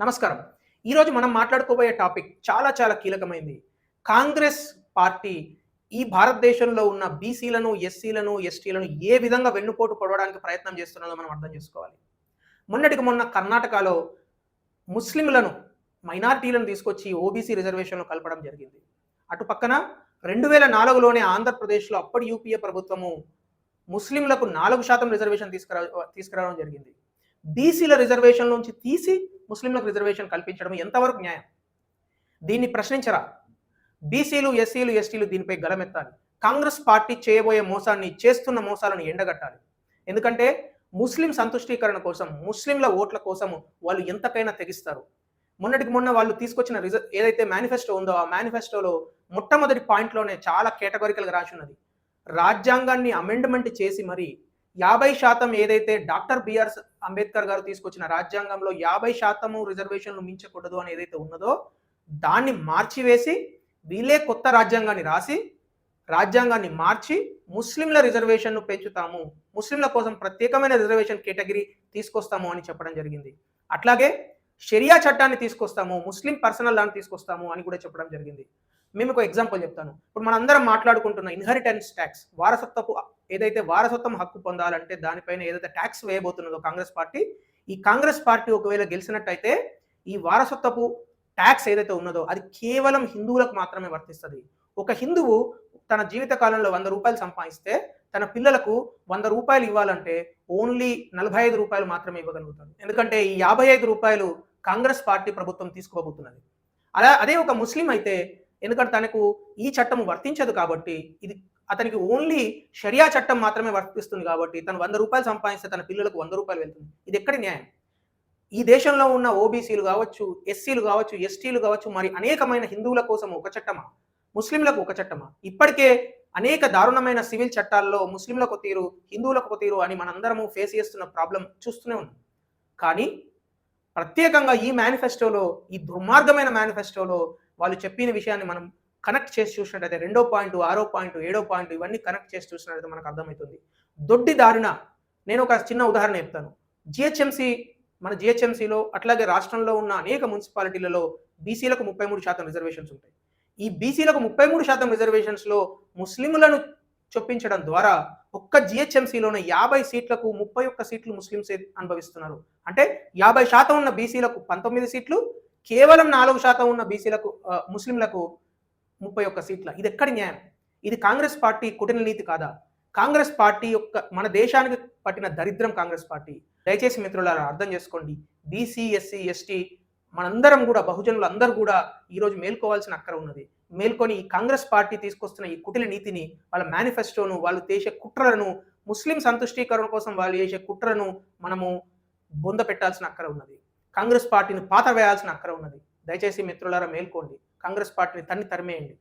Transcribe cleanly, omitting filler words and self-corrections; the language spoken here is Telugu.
నమస్కారం. ఈరోజు మనం మాట్లాడుకోబోయే టాపిక్ చాలా కీలకమైంది. కాంగ్రెస్ పార్టీ ఈ భారతదేశంలో ఉన్న బీసీలను, ఎస్సీలను, ఎస్టీలను ఏ విధంగా వెన్నుపోటు పొడవడానికి ప్రయత్నం చేస్తున్నదో మనం అర్థం చేసుకోవాలి. మొన్నటికి మొన్న కర్ణాటకలో ముస్లింలను, మైనారిటీలను తీసుకొచ్చి ఓబీసీ రిజర్వేషన్‌లో కలపడం జరిగింది. అటు పక్కన 2004లోనే ఆంధ్రప్రదేశ్‌లో అప్పటి యూపీఏ ప్రభుత్వము ముస్లింలకు 4% రిజర్వేషన్ తీసుకురావడం జరిగింది. బీసీల రిజర్వేషన్ నుంచి తీసి ముస్లింలకు రిజర్వేషన్ కల్పించడం ఎంతవరకు న్యాయం? దీన్ని ప్రశ్నించరా? బీసీలు, ఎస్సీలు, ఎస్టీలు దీనిపై గళమెత్తాలి. కాంగ్రెస్ పార్టీ చేయబోయే మోసాన్ని, చేస్తున్న మోసాలను ఎండగట్టాలి. ఎందుకంటే ముస్లిం సంతుష్టీకరణ కోసం, ముస్లింల ఓట్ల కోసం వాళ్ళు ఎంతకైనా తెగిస్తారు. మొన్నటికి మొన్న వాళ్ళు తీసుకొచ్చిన ఏదైతే మేనిఫెస్టో ఉందో ఆ మేనిఫెస్టోలో మొట్టమొదటి పాయింట్‌లోనే చాలా కేటగారికల్‌గా రాసి ఉన్నది. రాజ్యాంగాన్ని అమెండ్మెంట్ చేసి మరి 50% ఏదైతే డాక్టర్ బిఆర్ అంబేద్కర్ గారు తీసుకొచ్చిన రాజ్యాంగంలో 50% రిజర్వేషన్లు మించకూడదు అని ఏదైతే ఉన్నదో దాన్ని మార్చివేసి వీళ్ళే కొత్త రాజ్యాంగాన్ని రాసి రాజ్యాంగాన్ని మార్చి ముస్లింల రిజర్వేషన్ను పెంచుతాము, ముస్లింల కోసం ప్రత్యేకమైన రిజర్వేషన్ కేటగిరీ తీసుకొస్తాము అని చెప్పడం జరిగింది. అట్లాగే షరియా చట్టాన్ని తీసుకొస్తాము, ముస్లిం పర్సనల్ లాని తీసుకొస్తాము అని కూడా చెప్పడం జరిగింది. మేము ఒక ఎగ్జాంపుల్ చెప్తాను. ఇప్పుడు మనందరం మాట్లాడుకుంటున్న ఇన్హెరిటెన్స్ ట్యాక్స్, వారసత్వం హక్కు పొందాలంటే దానిపైన ఏదైతే ట్యాక్స్ వేయబోతున్నదో ఈ కాంగ్రెస్ పార్టీ ఒకవేళ గెలిచినట్టయితే ఈ వారసత్వపు ట్యాక్స్ ఏదైతే ఉన్నదో అది కేవలం హిందువులకు మాత్రమే వర్తిస్తుంది. ఒక హిందువు తన జీవిత కాలంలో 100 రూపాయలు సంపాదిస్తే తన పిల్లలకు 100 రూపాయలు ఇవ్వాలంటే ఓన్లీ 45 రూపాయలు మాత్రమే ఇవ్వగలుగుతాడు. ఎందుకంటే ఈ 55 రూపాయలు కాంగ్రెస్ పార్టీ ప్రభుత్వం తీసుకోబోతున్నది. అదే ఒక ముస్లిం అయితే, ఎందుకంటే తనకు ఈ చట్టం వర్తించదు కాబట్టి అతనికి ఓన్లీ షరియా చట్టం మాత్రమే వర్తిస్తుంది కాబట్టి తను 100 రూపాయలు సంపాదిస్తే తన పిల్లలకు 100 రూపాయలు వెళ్తుంది. ఇది ఎక్కడి న్యాయం? ఈ దేశంలో ఉన్న ఓబీసీలు కావచ్చు, ఎస్సీలు కావచ్చు, ఎస్టీలు కావచ్చు, మరి అనేకమైన హిందువుల కోసం ఒక చట్టమా, ముస్లింలకు ఒక చట్టమా? ఇప్పటికే అనేక దారుణమైన సివిల్ చట్టాల్లో ముస్లింలకు తీరు, హిందువులకు తీరు అని మనందరము ఫేస్ చేస్తున్న ప్రాబ్లం చూస్తూనే ఉన్నాం. కానీ ప్రత్యేకంగా ఈ మేనిఫెస్టోలో, ఈ దుర్మార్గమైన మేనిఫెస్టోలో వాళ్ళు చెప్పిన విషయాన్ని మనం కనెక్ట్ చేసి చూసినట్టయితే 2వ పాయింట్, 6వ పాయింట్, 7వ పాయింట్ ఇవన్నీ కనెక్ట్ చేసి చూసినట్టయితే మనకు అర్థమవుతుంది. దొడ్డి దారిన నేను ఒక చిన్న ఉదాహరణ చెప్తాను. మన జిహెచ్ఎంసీలో అట్లాగే రాష్ట్రంలో ఉన్న అనేక మున్సిపాలిటీలలో బీసీలకు 33% రిజర్వేషన్స్ ఉంటాయి. ఈ బీసీలకు 33% రిజర్వేషన్స్లో ముస్లింలను చొప్పించడం ద్వారా ఒక్క జిహెచ్ఎంసీలోనే 50 సీట్లకు 31 సీట్లు ముస్లింసే అనుభవిస్తున్నారు. అంటే 50% ఉన్న బీసీలకు 19 సీట్లు, కేవలం 4% ఉన్న బీసీలకు ముస్లింలకు 31 సీట్ల. ఇది ఎక్కడి న్యాయం? ఇది కాంగ్రెస్ పార్టీ కుటిల నీతి కాదా? కాంగ్రెస్ పార్టీ మన దేశానికి పట్టిన దరిద్రం కాంగ్రెస్ పార్టీ. దయచేసి మిత్రులారా అర్థం చేసుకోండి. బీసీ, ఎస్సీ, ఎస్టీ మనందరం కూడా, బహుజనులు అందరూ కూడా ఈరోజు మేల్కోవాల్సిన అక్కర ఉన్నది. మేల్కొని ఈ కాంగ్రెస్ పార్టీ తీసుకొస్తున్న ఈ కుటిల నీతిని, వాళ్ళ మేనిఫెస్టోను, వాళ్ళు చేసే కుట్రలను, ముస్లిం సంతుష్టీకరణ కోసం వాళ్ళు చేసే కుట్రను మనము బొంద పెట్టాల్సిన అక్కర ఉన్నది. కాంగ్రెస్ పార్టీని పాత వేయాల్సిన అక్కర ఉన్నది. దయచేసి మిత్రులారా మేల్కోండి. కాంగ్రెస్ పార్టీని తరిమేయండి.